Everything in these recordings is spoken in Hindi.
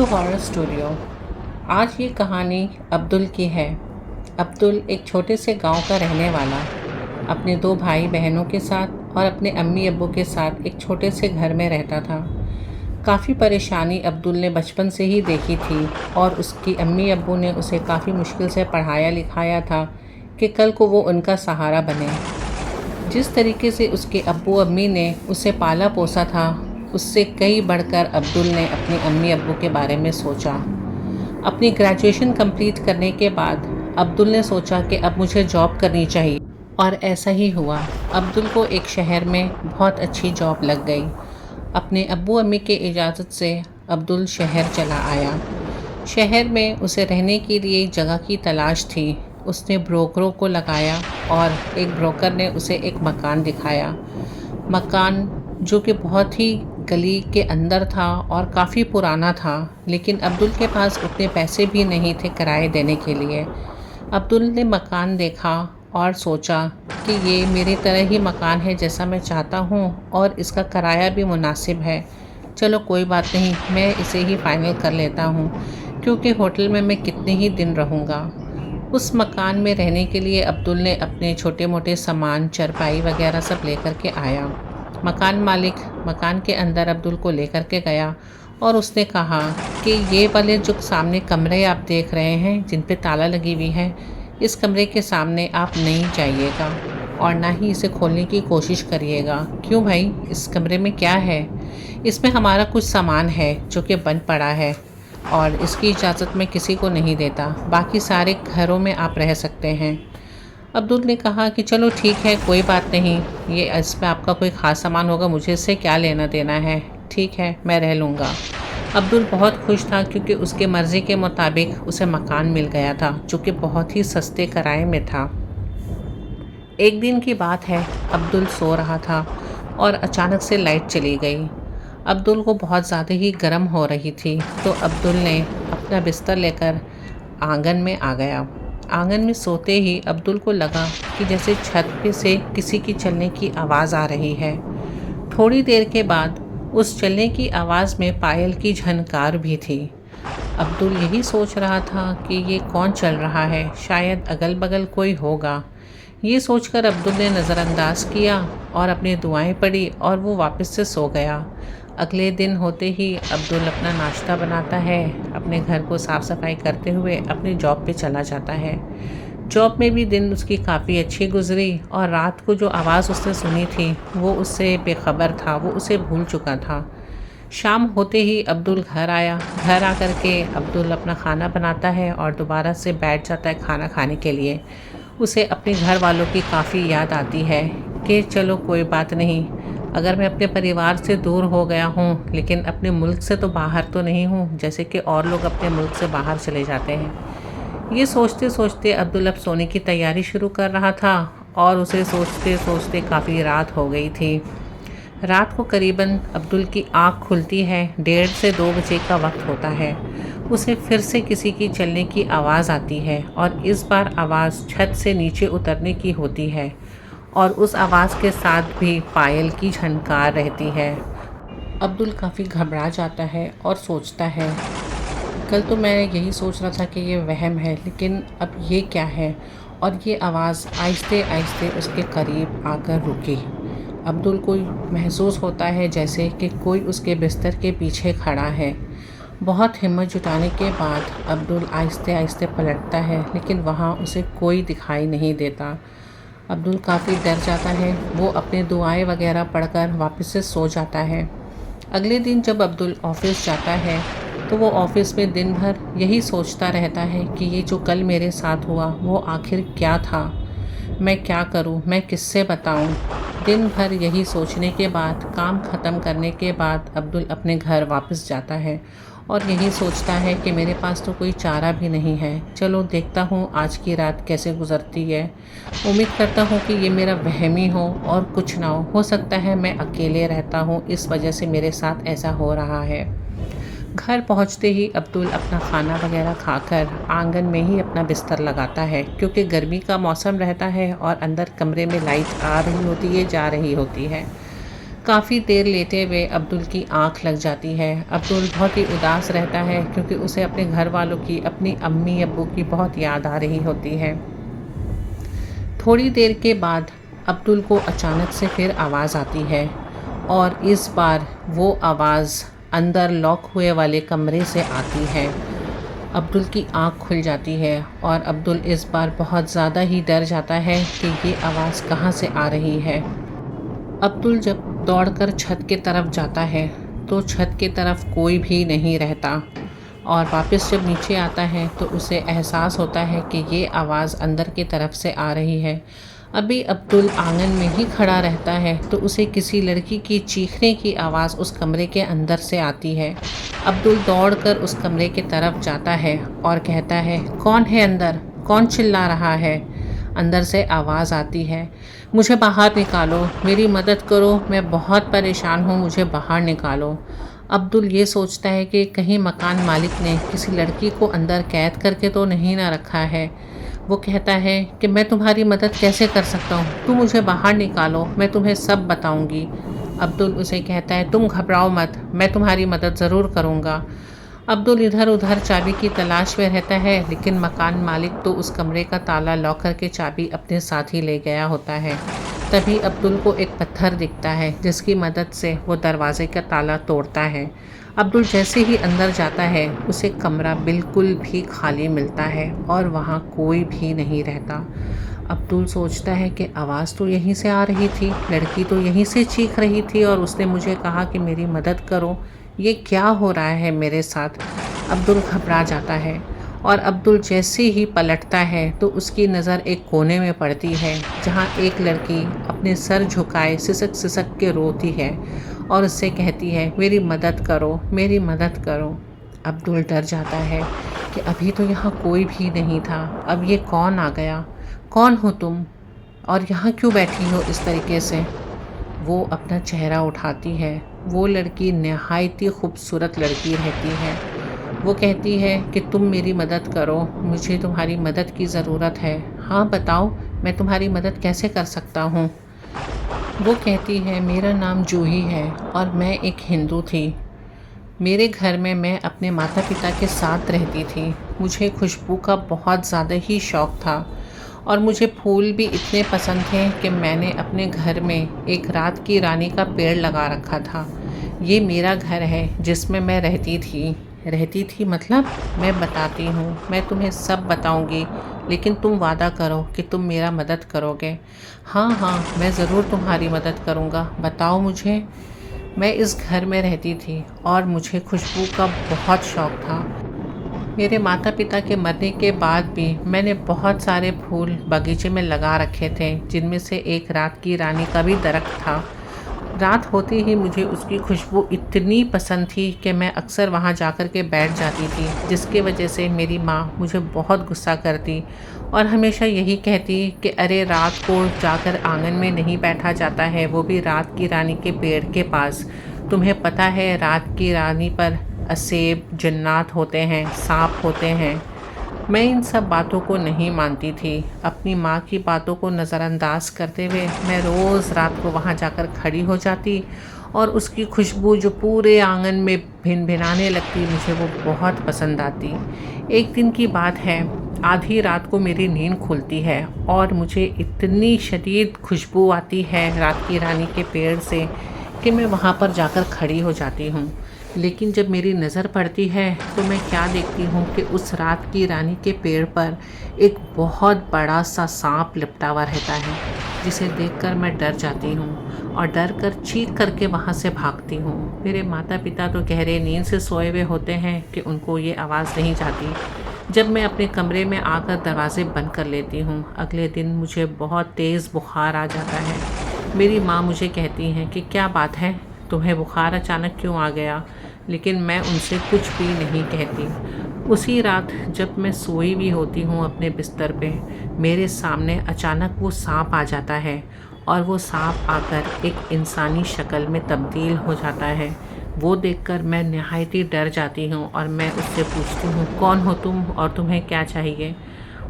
To horror studio. आज ये कहानी अब्दुल की है। अब्दुल एक छोटे से गांव का रहने वाला अपने दो भाई बहनों के साथ और अपने अम्मी अब्बू के साथ एक छोटे से घर में रहता था। काफ़ी परेशानी अब्दुल ने बचपन से ही देखी थी और उसकी अम्मी अब्बू ने उसे काफ़ी मुश्किल से पढ़ाया लिखाया था कि कल को वो उनका सहारा बने। जिस तरीके से उसके अब्बू अम्मी ने उसे पाला पोसा था, उससे कई बढ़कर अब्दुल ने अपनी अम्मी अब्बू के बारे में सोचा। अपनी ग्रेजुएशन कंप्लीट करने के बाद अब्दुल ने सोचा कि अब मुझे जॉब करनी चाहिए, और ऐसा ही हुआ। अब्दुल को एक शहर में बहुत अच्छी जॉब लग गई। अपने अब्बू अम्मी के इजाज़त से अब्दुल शहर चला आया। शहर में उसे रहने के लिए जगह की तलाश थी। उसने ब्रोकरों को लगाया और एक ब्रोकर ने उसे एक मकान दिखाया। मकान जो कि बहुत ही गली के अंदर था और काफ़ी पुराना था, लेकिन अब्दुल के पास उतने पैसे भी नहीं थे किराए देने के लिए। अब्दुल ने मकान देखा और सोचा कि ये मेरी तरह ही मकान है जैसा मैं चाहता हूँ और इसका किराया भी मुनासिब है। चलो कोई बात नहीं, मैं इसे ही फ़ाइनल कर लेता हूँ, क्योंकि होटल में मैं कितने ही दिन रहूँगा। उस मकान में रहने के लिए अब्दुल ने अपने छोटे मोटे सामान, चारपाई वगैरह सब लेकर के आया। मकान मालिक मकान के अंदर अब्दुल को लेकर के गया और उसने कहा कि ये वाले जो सामने कमरे आप देख रहे हैं जिन पे ताला लगी हुई है, इस कमरे के सामने आप नहीं जाइएगा और ना ही इसे खोलने की कोशिश करिएगा। क्यों भाई, इस कमरे में क्या है? इसमें हमारा कुछ सामान है जो कि बंद पड़ा है और इसकी इजाज़त मैं किसी को नहीं देता। बाकी सारे घरों में आप रह सकते हैं। अब्दुल ने कहा कि चलो ठीक है, कोई बात नहीं, ये इसमें आपका कोई ख़ास सामान होगा, मुझे इससे क्या लेना देना है, ठीक है मैं रह लूँगा। अब्दुल बहुत खुश था क्योंकि उसके मर्ज़ी के मुताबिक उसे मकान मिल गया था जो कि बहुत ही सस्ते किराए में था। एक दिन की बात है, अब्दुल सो रहा था और अचानक से लाइट चली गई। अब्दुल को बहुत ज़्यादा ही गर्म हो रही थी, तो अब्दुल ने अपना बिस्तर लेकर आंगन में आ गया। आंगन में सोते ही अब्दुल को लगा कि जैसे छत पे से किसी की चलने की आवाज़ आ रही है। थोड़ी देर के बाद उस चलने की आवाज़ में पायल की झनकार भी थी। अब्दुल यही सोच रहा था कि ये कौन चल रहा है, शायद अगल बगल कोई होगा। ये सोचकर अब्दुल ने नज़रअंदाज किया और अपनी दुआएं पढ़ी और वो वापस से सो गया। अगले दिन होते ही अब्दुल अपना नाश्ता बनाता है, अपने घर को साफ़ सफाई करते हुए अपनी जॉब पे चला जाता है। जॉब में भी दिन उसकी काफ़ी अच्छी गुजरी और रात को जो आवाज़ उसने सुनी थी वो उससे बेखबर था, वो उसे भूल चुका था। शाम होते ही अब्दुल घर आया। घर आकर के अब्दुल अपना खाना बनाता है और दोबारा से बैठ जाता है खाना खाने के लिए। उसे अपने घर वालों की काफ़ी याद आती है कि चलो कोई बात नहीं, अगर मैं अपने परिवार से दूर हो गया हूँ लेकिन अपने मुल्क से तो बाहर तो नहीं हूँ, जैसे कि और लोग अपने मुल्क से बाहर चले जाते हैं। ये सोचते सोचते अब्दुल अब सोने की तैयारी शुरू कर रहा था और उसे सोचते सोचते काफ़ी रात हो गई थी। रात को करीबन अब्दुल की आँख खुलती है, 1:30 से 2 बजे का वक्त होता है। उसे फिर से किसी की चलने की आवाज़ आती है और इस बार आवाज़ छत से नीचे उतरने की होती है और उस आवाज़ के साथ भी पायल की झनकार रहती है। अब्दुल काफ़ी घबरा जाता है और सोचता है, कल तो मैं यही सोच रहा था कि ये वहम है, लेकिन अब ये क्या है? और ये आवाज़ आहिस्ते आहिस्ते उसके करीब आकर रुकी। अब्दुल को महसूस होता है जैसे कि कोई उसके बिस्तर के पीछे खड़ा है। बहुत हिम्मत जुटाने के बाद अब्दुल आहिस्ते आहिस्ते पलटता है, लेकिन वहाँ उसे कोई दिखाई नहीं देता। अब्दुल काफ़ी डर जाता है। वो अपने दुआएं वगैरह पढ़कर वापस से सो जाता है। अगले दिन जब अब्दुल ऑफ़िस जाता है तो वो ऑफ़िस में दिन भर यही सोचता रहता है कि ये जो कल मेरे साथ हुआ वो आखिर क्या था, मैं क्या करूं, मैं किससे बताऊं। दिन भर यही सोचने के बाद, काम ख़त्म करने के बाद अब्दुल अपने घर वापस जाता है और यही सोचता है कि मेरे पास तो कोई चारा भी नहीं है। चलो देखता हूँ आज की रात कैसे गुज़रती है। उम्मीद करता हूँ कि ये मेरा वहम ही हो और कुछ ना हो सकता है मैं अकेले रहता हूँ, इस वजह से मेरे साथ ऐसा हो रहा है। घर पहुँचते ही अब्दुल अपना खाना वगैरह खाकर आंगन में ही अपना बिस्तर लगाता है, क्योंकि गर्मी का मौसम रहता है और अंदर कमरे में लाइट आ रही होती है, जा रही होती है। काफ़ी देर लेटे हुए अब्दुल की आंख लग जाती है। अब्दुल बहुत ही उदास रहता है क्योंकि उसे अपने घर वालों की, अपनी अम्मी अब्बू की बहुत याद आ रही होती है। थोड़ी देर के बाद अब्दुल को अचानक से फिर आवाज़ आती है और इस बार वो आवाज़ अंदर लॉक हुए वाले कमरे से आती है। अब्दुल की आंख खुल जाती है और अब्दुल इस बार बहुत ज़्यादा ही डर जाता है कि ये आवाज़ कहाँ से आ रही है। अब्दुल जब दौड़कर छत की तरफ जाता है तो छत की तरफ कोई भी नहीं रहता और वापस जब नीचे आता है तो उसे एहसास होता है कि ये आवाज़ अंदर की तरफ से आ रही है। अभी अब्दुल आंगन में ही खड़ा रहता है तो उसे किसी लड़की की चीखने की आवाज़ उस कमरे के अंदर से आती है। अब्दुल दौड़कर उस कमरे की तरफ जाता है और कहता है, कौन है अंदर? कौन चिल्ला रहा है? अंदर से आवाज़ आती है, मुझे बाहर निकालो, मेरी मदद करो, मैं बहुत परेशान हूँ, मुझे बाहर निकालो। अब्दुल ये सोचता है कि कहीं मकान मालिक ने किसी लड़की को अंदर कैद करके तो नहीं ना रखा है। वो कहता है कि मैं तुम्हारी मदद कैसे कर सकता हूँ, तुम मुझे बाहर निकालो, मैं तुम्हें सब बताऊँगी। अब्दुल उसे कहता है, तुम घबराओ मत, मैं तुम्हारी मदद ज़रूर करूँगा। अब्दुल इधर उधर चाबी की तलाश में रहता है लेकिन मकान मालिक तो उस कमरे का ताला लॉक करके चाबी अपने साथ ही ले गया होता है। तभी अब्दुल को एक पत्थर दिखता है जिसकी मदद से वो दरवाजे का ताला तोड़ता है। अब्दुल जैसे ही अंदर जाता है उसे कमरा बिल्कुल भी खाली मिलता है और वहाँ कोई भी नहीं रहता। अब्दुल सोचता है कि आवाज़ तो यहीं से आ रही थी, लड़की तो यहीं से चीख रही थी और उसने मुझे कहा कि मेरी मदद करो, ये क्या हो रहा है मेरे साथ? अब्दुल घबरा जाता है और अब्दुल जैसे ही पलटता है तो उसकी नज़र एक कोने में पड़ती है जहाँ एक लड़की अपने सर झुकाए सिसक सिसक के रोती है और उससे कहती है, मेरी मदद करो, मेरी मदद करो। अब्दुल डर जाता है कि अभी तो यहाँ कोई भी नहीं था, अब ये कौन आ गया? कौन हो तुम और यहाँ क्यों बैठी हो इस तरीके से? वो अपना चेहरा उठाती है। वो लड़की नहायत ही खूबसूरत लड़की रहती है। वो कहती है कि तुम मेरी मदद करो, मुझे तुम्हारी मदद की ज़रूरत है। हाँ बताओ, मैं तुम्हारी मदद कैसे कर सकता हूँ? वो कहती है, मेरा नाम जूही है और मैं एक हिंदू थी। मेरे घर में मैं अपने माता पिता के साथ रहती थी। मुझे खुशबू का बहुत ज़्यादा ही शौक़ था और मुझे फूल भी इतने पसंद थे कि मैंने अपने घर में एक रात की रानी का पेड़ लगा रखा था। ये मेरा घर है जिसमें मैं रहती थी मतलब? मैं बताती हूँ, मैं तुम्हें सब बताऊँगी, लेकिन तुम वादा करो कि तुम मेरा मदद करोगे। हाँ हाँ, मैं ज़रूर तुम्हारी मदद करूँगा, बताओ मुझे। मैं इस घर में रहती थी और मुझे खुशबू का बहुत शौक़ था। मेरे माता पिता के मरने के बाद भी मैंने बहुत सारे फूल बगीचे में लगा रखे थे, जिनमें से एक रात की रानी का भी दरख्त था। रात होते ही मुझे उसकी खुशबू इतनी पसंद थी कि मैं अक्सर वहाँ जाकर के बैठ जाती थी, जिसकी वजह से मेरी माँ मुझे बहुत गुस्सा करती और हमेशा यही कहती कि अरे रात को जाकर आंगन में नहीं बैठा जाता है, वो भी रात की रानी के पेड़ के पास। तुम्हें पता है रात की रानी पर असेब जन्नात होते हैं, सांप होते हैं। मैं इन सब बातों को नहीं मानती थी। अपनी माँ की बातों को नज़रअंदाज करते हुए मैं रोज़ रात को वहाँ जाकर खड़ी हो जाती और उसकी खुशबू जो पूरे आंगन में भिनभिनाने लगती, मुझे वो बहुत पसंद आती। एक दिन की बात है, आधी रात को मेरी नींद खुलती है और मुझे इतनी शदीद खुशबू आती है रात की रानी के पेड़ से कि मैं वहाँ पर जाकर खड़ी हो जाती हूँ। लेकिन जब मेरी नज़र पड़ती है तो मैं क्या देखती हूँ कि उस रात की रानी के पेड़ पर एक बहुत बड़ा सा सांप लिपटा हुआ रहता है, जिसे देखकर मैं डर जाती हूँ और डर कर चीख करके वहाँ से भागती हूँ। मेरे माता पिता तो गहरे नींद से सोए हुए होते हैं कि उनको ये आवाज़ नहीं जाती। जब मैं अपने कमरे में आकर दरवाजे बंद कर लेती हूँ, अगले दिन मुझे बहुत तेज़ बुखार आ जाता है। मेरी माँ मुझे कहती हैं कि क्या बात है, तुम्हें बुखार अचानक क्यों आ गया? लेकिन मैं उनसे कुछ भी नहीं कहती। उसी रात जब मैं सोई भी होती हूँ अपने बिस्तर पे, मेरे सामने अचानक वो सांप आ जाता है और वो सांप आकर एक इंसानी शक्ल में तब्दील हो जाता है। वो देखकर मैं नहायत ही डर जाती हूँ और मैं उससे पूछती हूँ, कौन हो तुम और तुम्हें क्या चाहिए?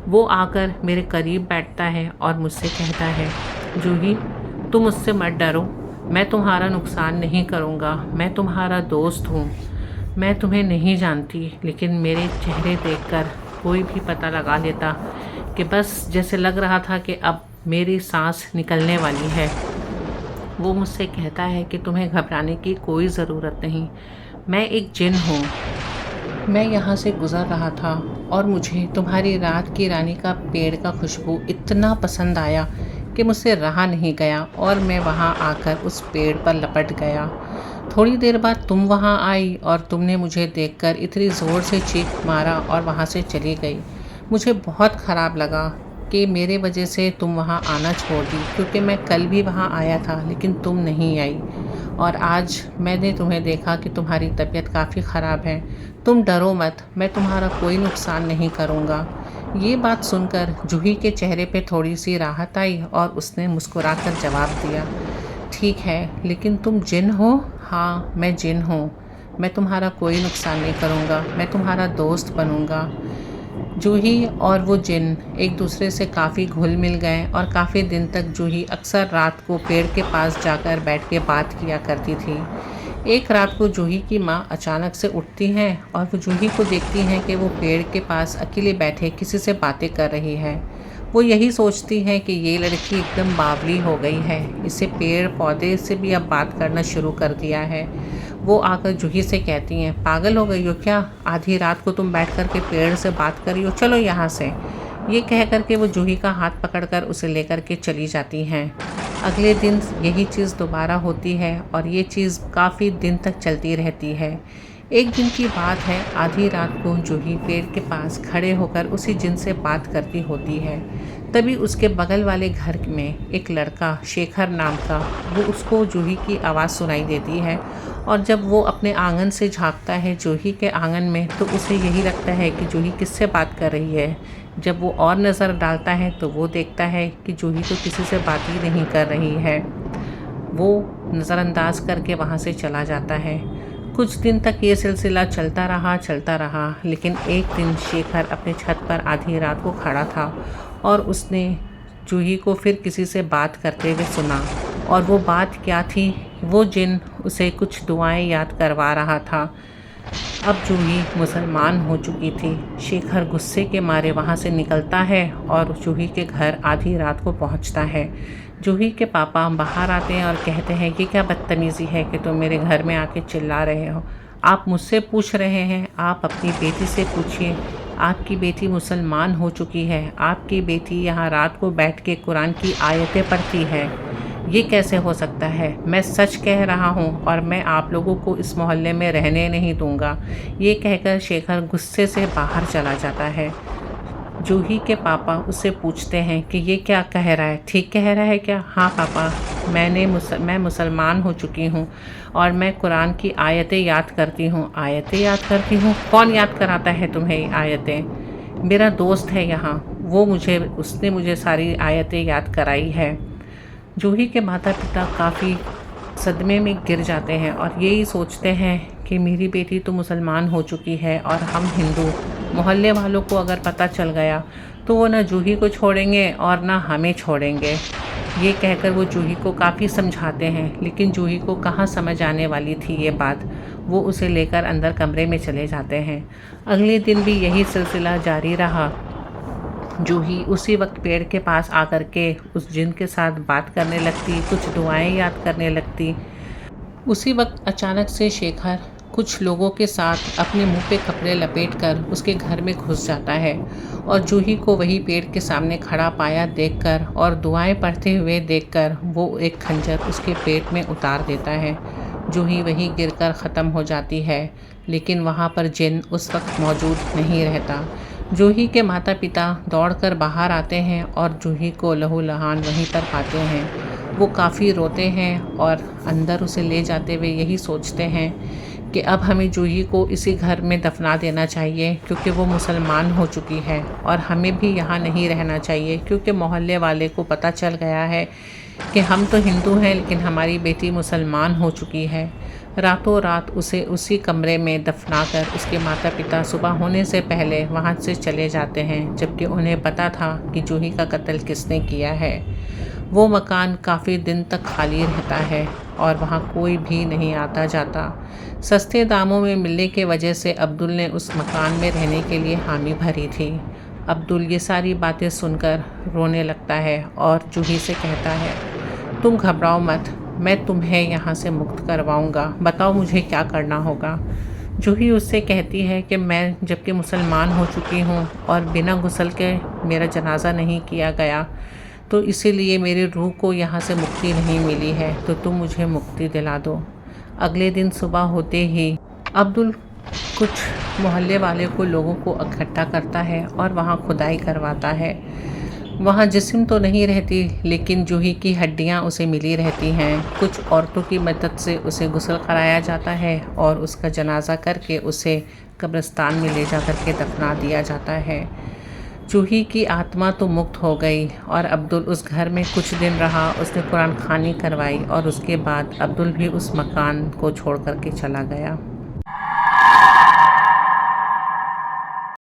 वो आकर मेरे करीब बैठता है और मुझसे कहता है, जूही तुम मुझसे मत डरो, मैं तुम्हारा नुकसान नहीं करूँगा, मैं तुम्हारा दोस्त हूँ। मैं तुम्हें नहीं जानती, लेकिन मेरे चेहरे देखकर कोई भी पता लगा लेता कि बस जैसे लग रहा था कि अब मेरी सांस निकलने वाली है। वो मुझसे कहता है कि तुम्हें घबराने की कोई ज़रूरत नहीं, मैं एक जिन हूँ। मैं यहाँ से गुज़र रहा था और मुझे तुम्हारी रात की रानी का पेड़ का खुशबू इतना पसंद आया कि मुझसे रहा नहीं गया और मैं वहाँ आकर उस पेड़ पर लपट गया। थोड़ी देर बाद तुम वहाँ आई और तुमने मुझे देखकर इतनी ज़ोर से चीख मारा और वहाँ से चली गई। मुझे बहुत ख़राब लगा कि मेरे वजह से तुम वहाँ आना छोड़ दी, क्योंकि मैं कल भी वहाँ आया था लेकिन तुम नहीं आई। और आज मैंने तुम्हें देखा कि तुम्हारी तबीयत काफ़ी ख़राब है। तुम डरो मत, मैं तुम्हारा कोई नुकसान नहीं करूँगा। ये बात सुनकर जूही के चेहरे पे थोड़ी सी राहत आई और उसने मुस्कुराकर जवाब दिया, ठीक है, लेकिन तुम जिन हो? हाँ, मैं जिन हूँ। मैं तुम्हारा कोई नुकसान नहीं करूँगा, मैं तुम्हारा दोस्त बनूँगा। जूही और वो जिन एक दूसरे से काफ़ी घुल मिल गए और काफ़ी दिन तक जूही अक्सर रात को पेड़ के पास जाकर बैठ के बात किया करती थी। एक रात को जूही की माँ अचानक से उठती हैं और वो जूही को देखती हैं कि वो पेड़ के पास अकेले बैठे किसी से बातें कर रही है। वो यही सोचती हैं कि ये लड़की एकदम बावली हो गई है, इसे पेड़ पौधे से भी अब बात करना शुरू कर दिया है। वो आकर जूही से कहती हैं, पागल हो गई हो क्या? आधी रात को तुम बैठ कर के पेड़ से बात कर रही हो, चलो यहाँ से। ये कह कर के वो जूही का हाथ पकड़कर उसे लेकर के चली जाती हैं। अगले दिन यही चीज़ दोबारा होती है और ये चीज़ काफ़ी दिन तक चलती रहती है। एक दिन की बात है, आधी रात को जूही पेड़ के पास खड़े होकर उसी जिन से बात करती होती है। तभी उसके बगल वाले घर में एक लड़का शेखर नाम का, वो उसको जूही की आवाज़ सुनाई देती है और जब वो अपने आंगन से झांकता है जूही के आंगन में, तो उसे यही लगता है कि जूही किससे बात कर रही है। जब वो और नज़र डालता है तो वो देखता है कि जूही तो किसी से बात ही नहीं कर रही है। वो नज़रअंदाज करके वहाँ से चला जाता है। कुछ दिन तक ये सिलसिला चलता रहा, लेकिन एक दिन शेखर अपने छत पर आधी रात को खड़ा था और उसने जूही को फिर किसी से बात करते हुए सुना। और वो बात क्या थी? वो जिन उसे कुछ दुआएं याद करवा रहा था। अब जूही मुसलमान हो चुकी थी। शेखर गुस्से के मारे वहाँ से निकलता है और जूही के घर आधी रात को पहुँचता है। जूही के पापा बाहर आते हैं और कहते हैं, ये क्या बदतमीज़ी है कि तुम मेरे घर में आके चिल्ला रहे हो? आप मुझसे पूछ रहे हैं, आप अपनी बेटी से पूछिए। आपकी बेटी मुसलमान हो चुकी है, आपकी बेटी यहाँ रात को बैठ के कुरान की आयतें पढ़ती है। ये कैसे हो सकता है? मैं सच कह रहा हूँ और मैं आप लोगों को इस मोहल्ले में रहने नहीं दूँगा। ये कहकर शेखर गुस्से से बाहर चला जाता है। जूही के पापा उससे पूछते हैं कि ये क्या कह रहा है, ठीक कह रहा है क्या? हाँ पापा, मैं मुसलमान हो चुकी हूँ और मैं कुरान की आयतें याद करती हूँ। आयतें याद करती हूँ? कौन याद कराता है तुम्हें ये आयतें? मेरा दोस्त है यहाँ, उसने मुझे सारी आयतें याद कराई है। जूही के माता पिता काफ़ी सदमे में गिर जाते हैं और यही सोचते हैं कि मेरी बेटी तो मुसलमान हो चुकी है और हम हिंदू। मोहल्ले वालों को अगर पता चल गया तो वो ना जूही को छोड़ेंगे और ना हमें छोड़ेंगे। ये कहकर वो जूही को काफ़ी समझाते हैं, लेकिन जूही को कहाँ समझ आने वाली थी ये बात। वो उसे लेकर अंदर कमरे में चले जाते हैं। अगले दिन भी यही सिलसिला जारी रहा। जूही उसी वक्त पेड़ के पास आकर के उस जिन के साथ बात करने लगती, कुछ दुआएं याद करने लगती। उसी वक्त अचानक से शेखर कुछ लोगों के साथ अपने मुंह पे कपड़े लपेटकर उसके घर में घुस जाता है और जूही को वही पेड़ के सामने खड़ा पाया देखकर और दुआएं पढ़ते हुए देखकर वो एक खंजर उसके पेट में उतार देता है। जूही वहीं गिरकर ख़त्म हो जाती है, लेकिन वहाँ पर जिन उस वक्त मौजूद नहीं रहता। जूही के माता पिता दौड़कर बाहर आते हैं और जूही को लहूलुहान वहीं पर पाते हैं। वो काफ़ी रोते हैं और अंदर उसे ले जाते हुए यही सोचते हैं कि अब हमें जूही को इसी घर में दफना देना चाहिए, क्योंकि वो मुसलमान हो चुकी है और हमें भी यहाँ नहीं रहना चाहिए, क्योंकि मोहल्ले वाले को पता चल गया है कि हम तो हिंदू हैं लेकिन हमारी बेटी मुसलमान हो चुकी है। रातों रात उसे उसी कमरे में दफनाकर उसके माता पिता सुबह होने से पहले वहाँ से चले जाते हैं, जबकि उन्हें पता था कि जूही का कत्ल किसने किया है। वो मकान काफ़ी दिन तक खाली रहता है। और वहाँ कोई भी नहीं आता जाता। सस्ते दामों में मिलने की वजह से अब्दुल ने उस मकान में रहने के लिए हामी भरी थी। अब्दुल ये सारी बातें सुनकर रोने लगता है और जूही से कहता है, तुम घबराओ मत, मैं तुम्हें यहाँ से मुक्त करवाऊँगा, बताओ मुझे क्या करना होगा। जूही उससे कहती है कि मैं जबकि मुसलमान हो चुकी हूँ और बिना गुस्ल के मेरा जनाजा नहीं किया गया, तो इसीलिए मेरी रूह को यहाँ से मुक्ति नहीं मिली है, तो तुम मुझे मुक्ति दिला दो। अगले दिन सुबह होते ही अब्दुल कुछ मोहल्ले वाले को लोगों को इकट्ठा करता है और वहाँ खुदाई करवाता है। वहाँ जिस्म तो नहीं रहती, लेकिन जूही की हड्डियाँ उसे मिली रहती हैं। कुछ औरतों की मदद से उसे गुस्ल कराया जाता है और उसका जनाजा करके उसे कब्रिस्तान में ले जा कर के दफना दिया जाता है। जूही की आत्मा तो मुक्त हो गई और अब्दुल उस घर में कुछ दिन रहा। उसने कुरान खानी करवाई और उसके बाद अब्दुल भी उस मकान को छोड़ कर के चला गया।